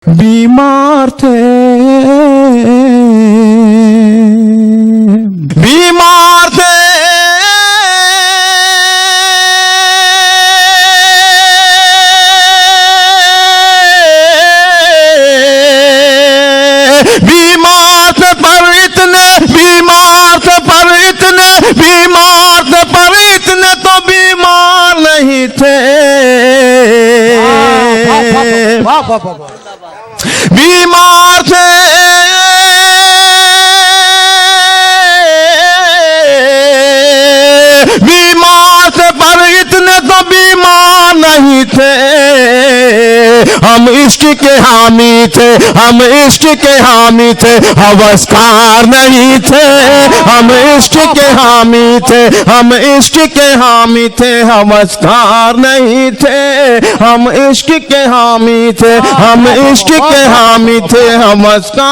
बीमार थे, बीमार थे, बीमार थे पर इतने, बीमार थे पर इतने, बीमार थे पर इतने तो बीमार नहीं थे। बीमार थे, बीमार थे पर इतने तो बीमार नहीं थे। हम इश्क के हामी थे, हम इश्क के हामी थे, हवसकार नहीं थे। हम इश्क के हामी थे, हम इश्क के हामी थे, हवसकार नहीं थे। हम इश्क के हामी थे, हम इश्क के हामी थे, हवसकार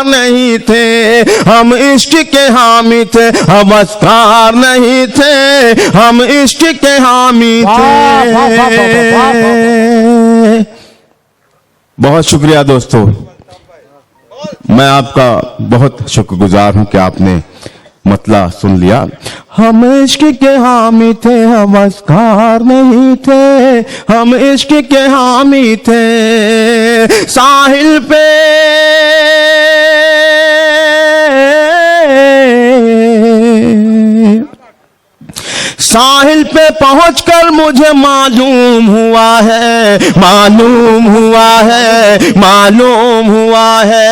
नहीं थे। हम इश्क के हामी थे, हवसकार नहीं थे। हम इश्क के हामी थे। बहुत शुक्रिया दोस्तों, मैं आपका बहुत शुक्रगुजार हूं कि आपने मतला सुन लिया। हम इश्क के हामी थे, हवसकार नहीं थे। हम इश्क के हामी थे, साहिल पे साहिल पे पहुंचकर मुझे मालूम हुआ है, मालूम हुआ है, मालूम हुआ है।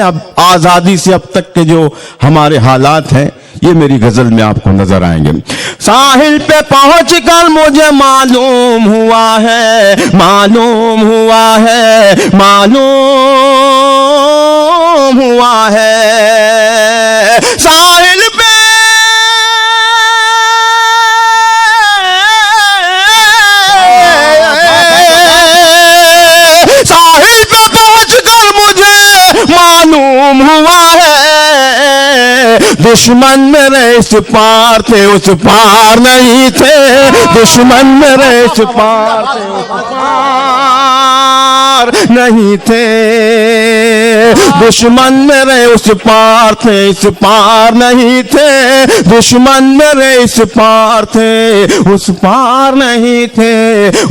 अब आजादी से अब तक के जो हमारे हालात हैं ये मेरी गजल में आपको नजर आएंगे। साहिल पे पहुंचकर मुझे मालूम हुआ है, मालूम हुआ है, मालूम हुआ है। साहिल पे मालूम हुआ है, दुश्मन मेरे इस पार थे, उस पार नहीं थे। दुश्मन मेरे इस पार थे, उस पार नहीं थे। दुश्मन मेरे उस पार थे, इस पार नहीं थे। दुश्मन मेरे इस पार थे, उस पार नहीं थे,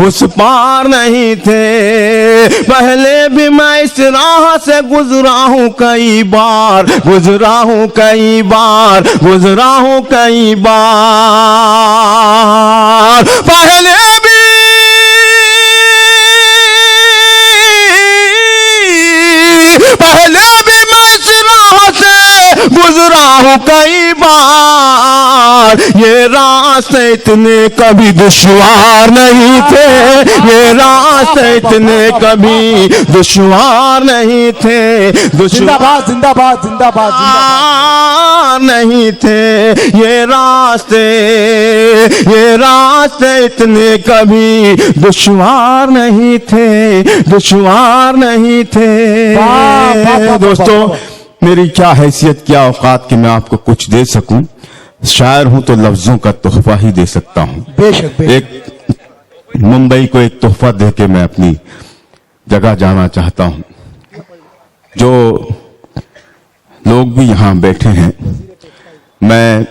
उस पार नहीं थे। पहले भी मैं इस राह से गुजरा हूं कई बार, गुजरा हूं कई बार, गुजरा हूं कई बार। पहले भी मैं इस राह से गुजरा हूं कई बार। ये रास्ते इतने कभी दुश्वार नहीं थे, ये रास्ते इतने कभी दुश्वार नहीं थे। जिंदाबाद जिंदाबाद जिंदाबाद जिंदाबाद नहीं थे ये रास्ते इतने कभी दुश्वार नहीं थे, दुश्वार नहीं थे। दोस्तों, मेरी क्या हैसियत, क्या औकात कि मैं आपको कुछ दे सकूं। शायर हूं तो लफ्जों का तोहफा ही दे सकता हूं। बेशक बेशक। एक मुंबई को एक तोहफा दे के मैं अपनी जगह जाना चाहता हूं। जो लोग भी यहां बैठे हैं, मैं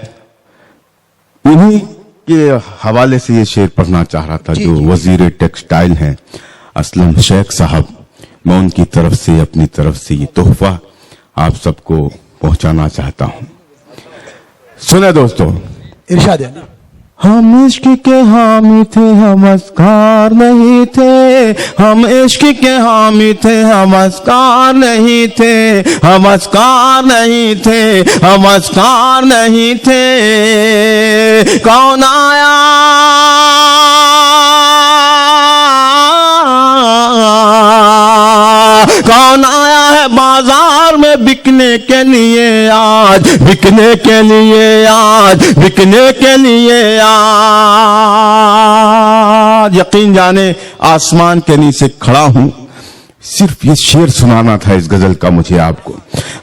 उन्हीं के हवाले से ये शेर पढ़ना चाह रहा था। जो वजीर टेक्सटाइल हैं असलम शेख साहब, मैं उनकी तरफ से, अपनी तरफ से ये तोहफा आप सबको पहुंचाना चाहता हूं। सुने दोस्तों, इरशाद है। हम इश्क के हामी थे, हवसकार नहीं थे। हम इश्क के हामी थे, हवसकार नहीं थे, हवसकार नहीं थे, हवसकार नहीं थे। कौन आया कौन आया है बाजार में बिकने के लिए आज, बिकने के लिए आज, बिकने के लिए आज। यकीन जाने आसमान के नीचे खड़ा हूं, सिर्फ ये शेर सुनाना था इस गजल का मुझे आपको।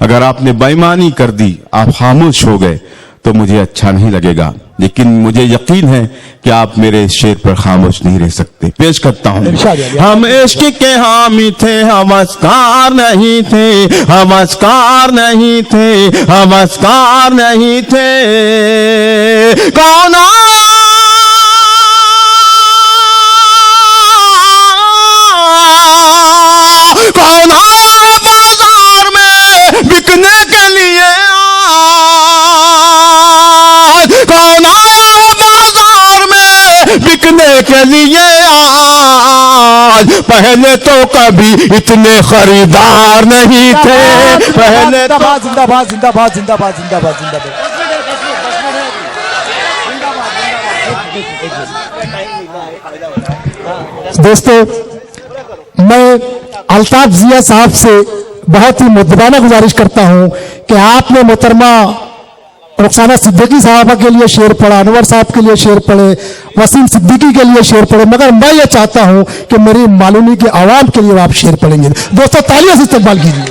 अगर आपने बेईमानी कर दी, आप खामोश हो गए तो मुझे अच्छा नहीं लगेगा। लेकिन मुझे यकीन है कि आप मेरे इस शेर पर खामोश नहीं रह सकते। पेश करता हूं। इरशाद अली। हम इश्क के हामी थे, हवसकार नहीं थे, हवसकार नहीं थे, हवसकार नहीं थे। कौन कौन आया बाजार में बिकने के लिए आज? कौन आया बाजार में बिकने के लिए आज? पहले तो कभी इतने खरीदार नहीं थे। पहले तो जिंदाबाद जिंदाबाद जिंदाबाद जिंदाबाद जिंदाबाद जिंदाबाद। दोस्तों, मैं अल्ताफ जिया साहब से बहुत ही मुद्दाना गुजारिश करता हूं कि आपने मोहतरमा रुखसाना सिद्दीकी साहबा के लिए शेर पढ़ा, अनवर साहब के लिए शेर पढ़े, वसीम सिद्दीकी के लिए शेर पढ़े, मगर मैं ये चाहता हूं कि मेरी मालूमी के आवाम के लिए आप शेर पढ़ेंगे। दोस्तों, तालियों से इस्तेमाल कीजिए।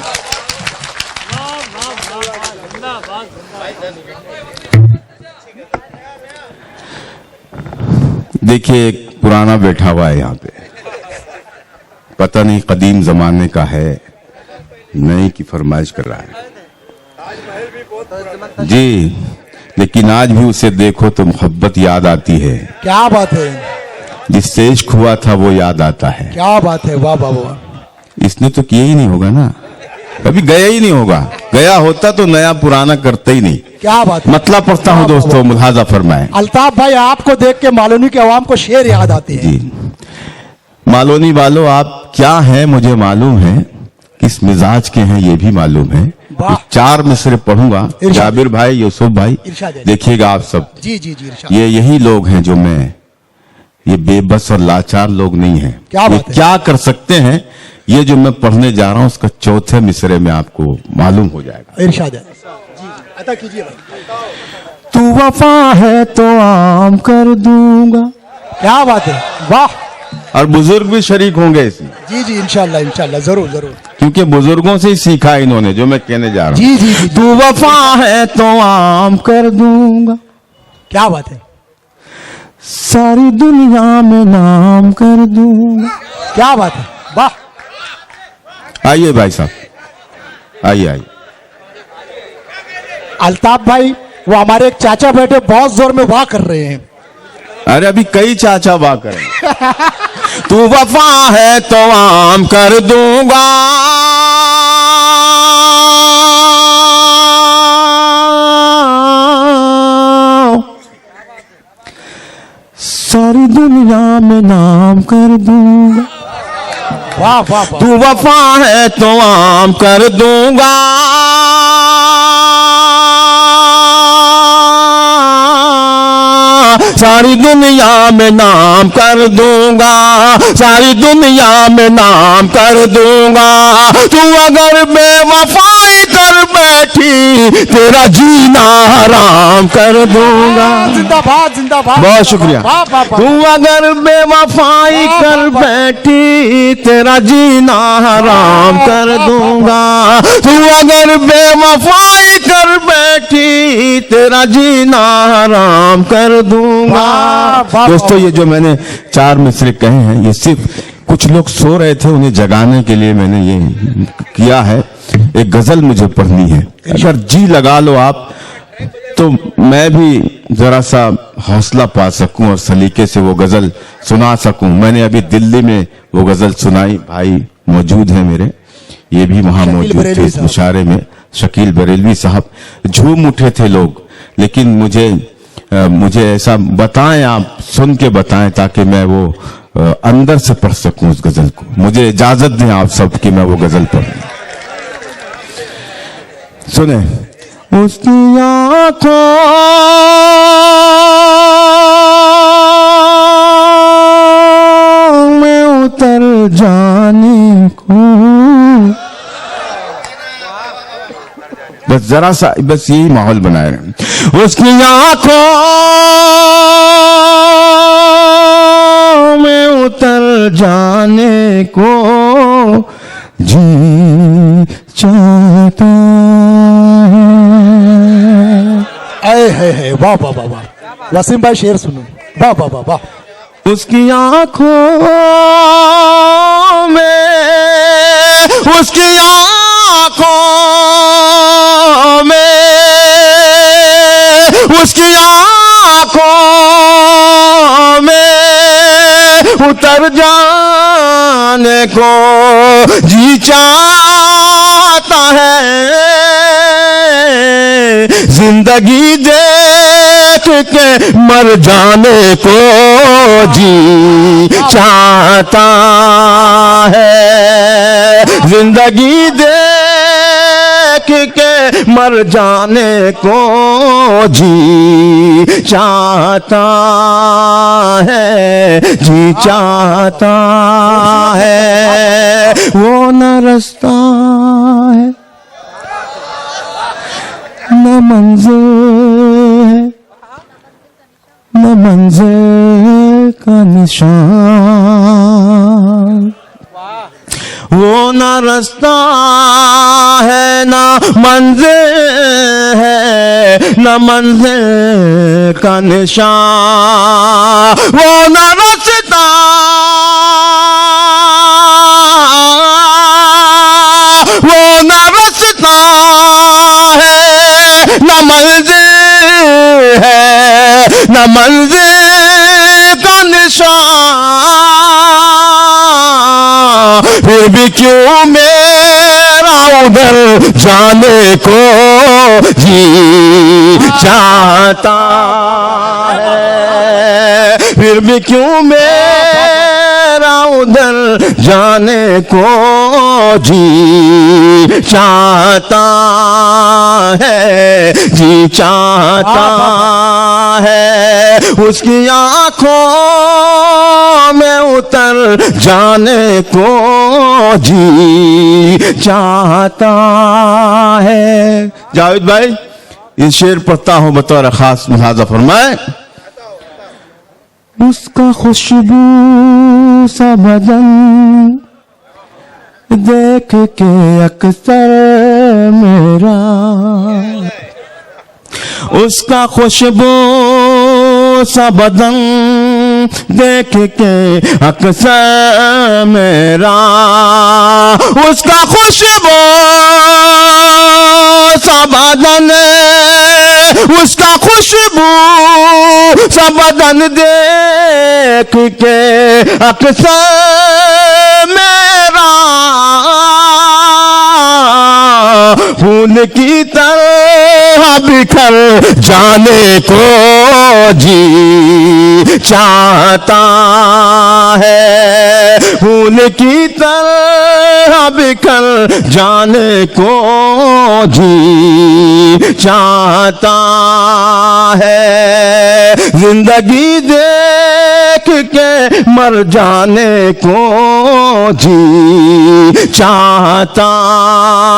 देखिए, एक पुराना बैठा हुआ है यहाँ पे, पता नहीं कदीम जमाने का है, नई की फरमाइश कर रहा है जी, लेकिन आज भी उसे देखो तो मोहब्बत याद आती है। क्या बात है, जिससे इश्क हुआ था वो याद आता है। क्या बात है, वाह वाह वाह। इसने तो किया ही नहीं होगा ना, कभी गया ही नहीं होगा, गया होता तो नया पुराना करते ही नहीं। क्या बात है। मतलब पढ़ता हूँ दोस्तों, मुलाजा फरमाएं। अल्ताफ भाई, आपको देख के मालूनी के अवाम को शेर याद आते हैं जी। मालोनी वालों, आप क्या हैं मुझे मालूम है, किस मिजाज के हैं ये भी मालूम है। वाह। 4 मिसरे पढ़ूंगा, जाबिर भाई, यूसुफ भाई, देखिएगा आप सब। जी जी जी, इरशाद। ये यही लोग हैं जो मैं, ये बेबस और लाचार लोग नहीं हैं। क्या ये बात है। क्या कर सकते हैं, ये जो मैं पढ़ने जा रहा हूं उसका 4थे मिसरे में आपको मालूम हो जाएगा। इरशाद है जी, अता कीजिए भाई। तू वफा है तो आम कर दूंगा। क्या बात है, वाह। और बुजुर्ग भी शरीक होंगे इसमें। जी जी, इंशाल्लाह इंशाल्लाह, जरूर जरूर। क्योंकि बुजुर्गों से ही सीखा है इन्होंने जो मैं कहने जा रहा हूं। जी जी जी। तू वफा है तो आम कर दूंगा, क्या बात है, सारी दुनिया में नाम कर दूंगा। क्या बात है, वाह। आइए भाई साहब, आइए आइए। अल्ताफ भाई, वो हमारे एक चाचा बैठे बहुत जोर में वाह कर रहे हैं। अरे अभी कई चाचा वाह करें। तू वफा है तो आम कर दूंगा, सारी दुनिया में नाम कर दूंगा। वाह वाह वाह। तू वफा है तो आम कर दूंगा, सारी दुनिया में नाम कर दूंगा, सारी दुनिया में नाम कर दूंगा। तू अगर बेवफाई कर बैठी, तेरा जीना हराम कर दूंगा। जिंदाबाद जिंदाबाद। बहुत शुक्रिया। वाह वाह वाह। तू अगर बेवफाई वाह, कर वाह, वाह। बैठी, तेरा जीना हराम कर दूंगा। तू अगर बेवफाई कर बैठी, तेरा जीना हराम कर दूंगा। वाह, वाह, दोस्तों, ये जो मैंने 4 मिसरे कहे हैं, ये सिर्फ कुछ लोग सो रहे थे, उन्हें जगाने के लिए मैंने ये किया है। एक गजल मुझे पढ़नी है, अगर जी लगा लो आप तो मैं भी जरा सा हौसला पा सकूं और सलीके से वो गजल सुना सकूं। मैंने अभी दिल्ली में वो गजल सुनाई, भाई मौजूद हैं मेरे, ये भी वहां मौजूद थे इस मुशारे में। शकील बरेलवी साहब, झूम उठे थे लोग, लेकिन मुझे ऐसा बताएं, आप सुन के बताएं ताकि मैं वो अंदर से पढ़ सकूं उस गजल को। मुझे इजाजत दें आप सब कि मैं वो गजल पढ़ूं। सुने। उसकी आंखों में उतर जाने को, बस जरा सा, बस यही माहौल बनाए रहे। उसकी आंखों में उतर जाने को जी चाहता है। है वाह वाह वाह वाह। वसीम भाई शेर सुनो। वाह वाह वाह वाह। उसकी आंखों में, उसकी आंखों में, उसकी आंखों में उतर जाने को जी चाहता है, जिंदगी देख के मर जाने को जी चाहता है, जिंदगी देख के मर जाने को जी चाहता है, जी चाहता है। वो न रास्ता है न मंजिल है, न मंजिल का निशान। वो न रास्ता है न मंजिल है, न मंजिल का निशान। वो न रास्ता, वो न रास्ता है न मंजिल है, न मंजिल का निशान। फिर भी क्यों मेरा उधर जाने को जी चाहता है, फिर भी क्यों मेरा उधर जाने को जी चाहता है, जी चाहता है। उसकी आंखों में उतर जाने को जी चाहता है। जावेद भाई ये शेर पढ़ता हूं बतौर खास, मुलाजा फरमाए। उसका खुशबू सा बदन देख के अक्सर मेरा, उसका खुशबू सा बदन देख के अक्सर मेरा, उसका खुशबू सा बदन, उसका खुशबू सा बदन देख के अक्सर मेरा फूल की तरह बिखर जाने को जी चाहता है, फूल की तरह बिखर जाने को जी चाहता है, जिंदगी देख के मर जाने को जी चाहता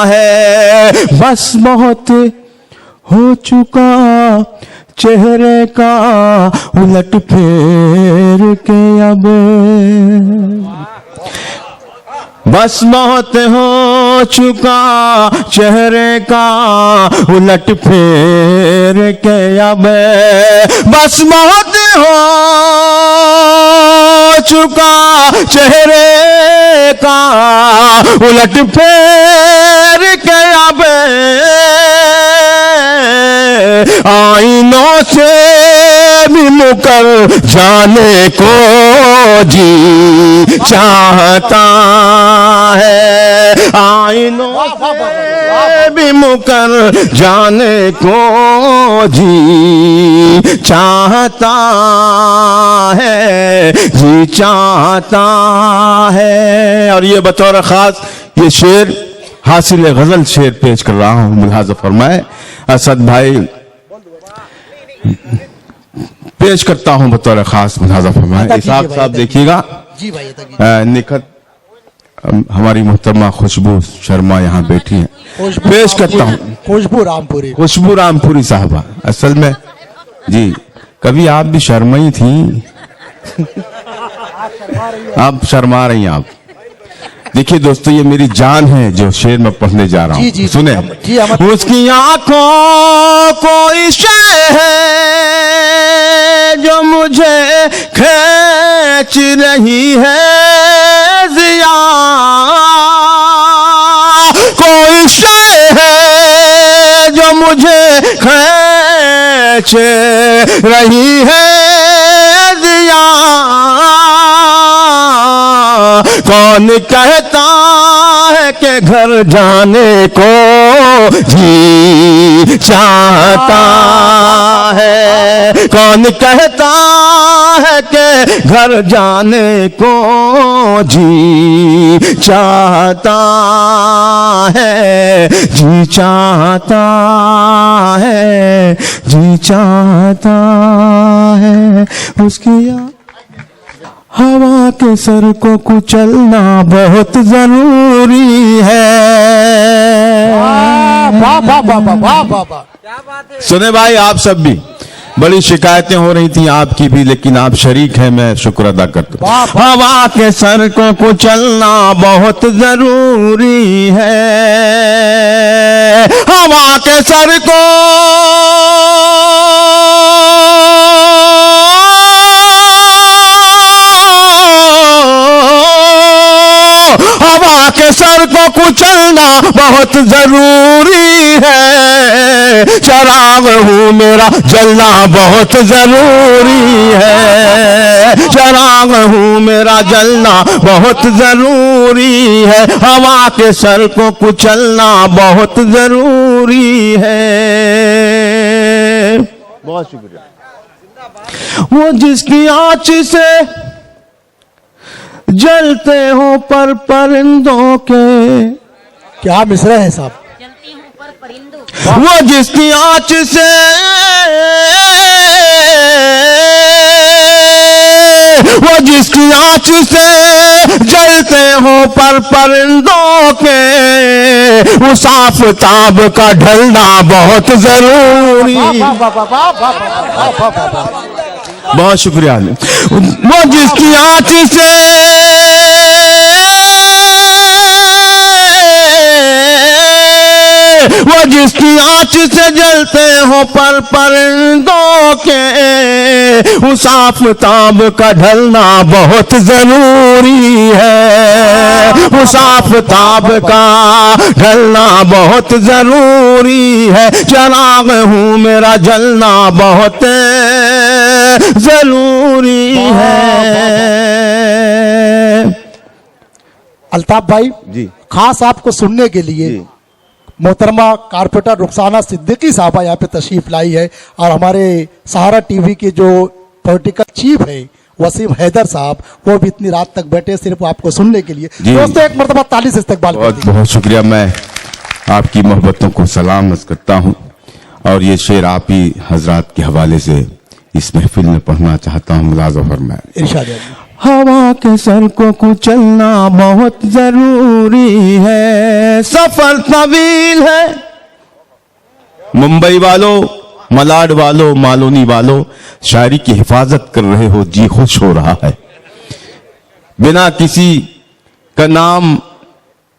है। बस बहुत हो चुका चेहरे का उलट फेर के अब, बस बहुत हो चुका चेहरे का उलट फेर के अब, बस बहुत हो चुका चेहरे का उलट फेर के अब, आईनों से भी मुकर जाने को जी चाहता है, आईनों से भी मुकर जाने को जी चाहता है, जी चाहता है। और ये बतौर खास ये शेर हासिल गजल शेर पेश कर रहा हूं, मुलाजा फरमाए। असद भाई पेश करता हूं बतौर खास, मुलाजा फरमाए। इसाक साहब देखिएगा जी भाई निखत हमारी मोहतरमा खुशबू शर्मा यहाँ बैठी हैं, पेश करता हूँ। खुशबू रामपुरी, खुशबू रामपुरी साहबा, असल में जी कभी आप भी शर्मा ही थी, आप शर्मा रही हैं आप। देखिए दोस्तों, ये मेरी जान है जो शेर मैं पढ़ने जा रहा जी, जी, हूँ। सुने। जी, हम उसकी आंखों कोई शय है जो मुझे खींच रही है जिया, कोई शय है जो मुझे खींच रही है जिया। कौन कहता है कि घर जाने को जी चाहता है, कौन कहता है कि घर जाने को जी चाहता है, जी चाहता है, जी चाहता है। उसकी हवा के सर को कुचलना बहुत जरूरी है। वाह वाह वाह वाह वाह वाह वाह। सुने भाई, आप सब भी बड़ी शिकायतें हो रही थी आपकी भी, लेकिन आप शरीक हैं, मैं शुक्र अदा करता हूं। हवा के सर को कुचलना बहुत जरूरी है, हवा के सर को हवा के सर को कुचलना बहुत जरूरी है। चराग हूँ मेरा जलना बहुत जरूरी है, चराग हूँ मेरा जलना बहुत जरूरी है। हवा के सर को कुचलना बहुत जरूरी है। बहुत शुक्रिया। वो जिसकी आँच से जलते हो पर परिंदों के, क्या मिसरा है साहब। जलती हूँ पर परिंदों, वो जिसकी आँच से वो जिसकी आँच से जलते हो पर परिंदों के, उस आफताब का ढलना बहुत जरूरी। बहुत शुक्रिया। वो जिसकी आँच से वो जिसकी आँच से जलते हो पर परिंदों के, उस आफताब का ढलना बहुत जरूरी है, उस आफताब का ढलना बहुत जरूरी है। चराग हूँ मेरा जलना बहुत जरूरी है। अल्ताफ भाई जी खास आपको सुनने के लिए जी। मोहतरमा कारपेंटर रुखसाना सिद्दीकी साहबा यहाँ पे तशरीफ लाई है, और हमारे सहारा टीवी के जो पॉलिटिकल चीफ है वसीम हैदर साहब, वो भी इतनी रात तक बैठे सिर्फ आपको सुनने के लिए। जी। दोस्तों एक मरतबा ताली से इस्तकबाल बहुत करते हैं। बहुत शुक्रिया। मैं आपकी मोहब्बतों को सलाम अर्ज़ करता हूँ, और ये शेर आप ही हजरात के हवाले से इस महफिल में पढ़ना चाहता हूँ। मुलाज़ा फरमाएं। इरशाद है। हवा के सर को कुचलना बहुत जरूरी है, सफर तवील है। मुंबई वालों, मलाड वालों, मालोनी वालों, शायरी की हिफाजत कर रहे हो, जी खुश हो रहा है। बिना किसी का नाम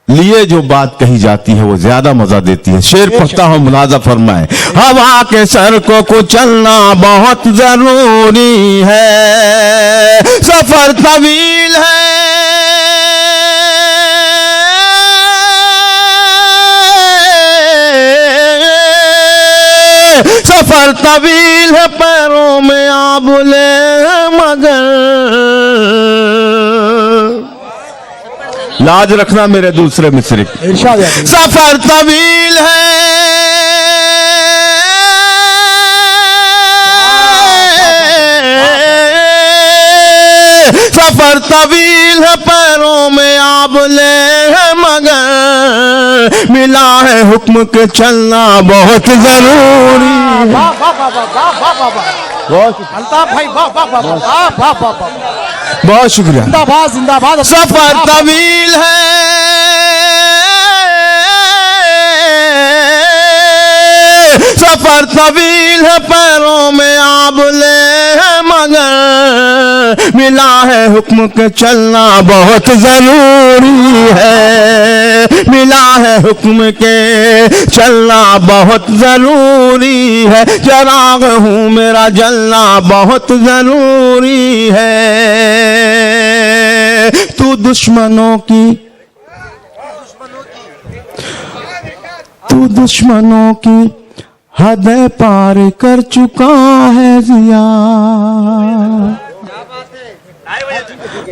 लिए जो बात कही जाती है वो ज्यादा मजा देती है। शेर पढ़ता हूं, मुलाजा फरमाए। हवा के सर को कुचलना बहुत जरूरी है, सफर तवील है। सफर तवील है, पैरों में आबुले मगर लाज रखना मेरे दूसरे मिसरे। इरशाद है। सफर तवील है, सफर तवील है, पैरों में आबले है मगर मिला है हुक्म के चलना बहुत जरूरी। वाह वाह वाह वाह वाह वाह वाह। अल्ताफ भाई वाह वाह वाह वाह वाह वाह वाह। बहुत शुक्रिया। जिंदाबाद जिंदाबाद। सफर तवील है, सफर तवील है, पैरों में आबले है मगर मिला है हुक्म के चलना बहुत जरूरी है, मिला है हुक्म के चलना बहुत जरूरी है, चराग हूँ मेरा जलना बहुत जरूरी है। तू दुश्मनों की हद पार कर चुका है जिया।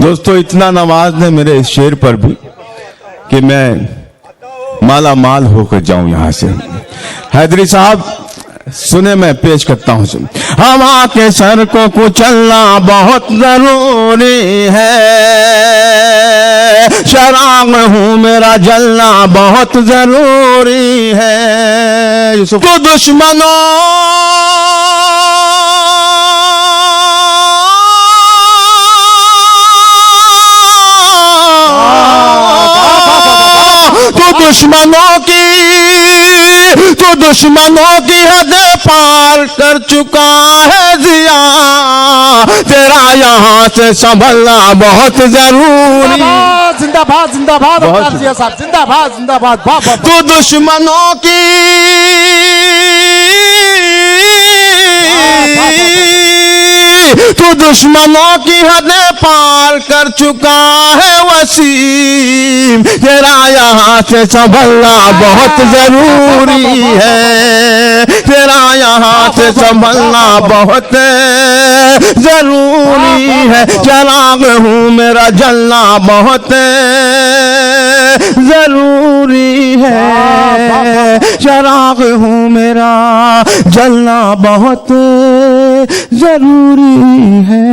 दोस्तों इतना नवाजने मेरे इस शेर पर भी कि मैं माला माल होकर जाऊं यहां से। हैदरी साहब सुने, मैं पेश करता हूं। हवा के सर को कुचलना बहुत जरूरी है, शराब हूं मेरा जलना बहुत जरूरी है। तो दुश्मनों तो दुश्मनों की हद पार कर चुका है जिया, तेरा यहाँ से संभलना बहुत जरूरी। जिंदाबाद जिंदाबाद अल्ताफ जिया साहब, जिंदाबाद जिंदाबाद। तो दुश्मनों की तू दुश्मनों की हद पार कर चुका है वसीम, तेरा यहाँ से संभलना बहुत जरूरी है, तेरा यहाँ से संभलना बहुत जरूरी है, चराग हूँ मेरा जलना बहुत जरूरी है, चराग हूँ मेरा जलना बहुत जरूरी है।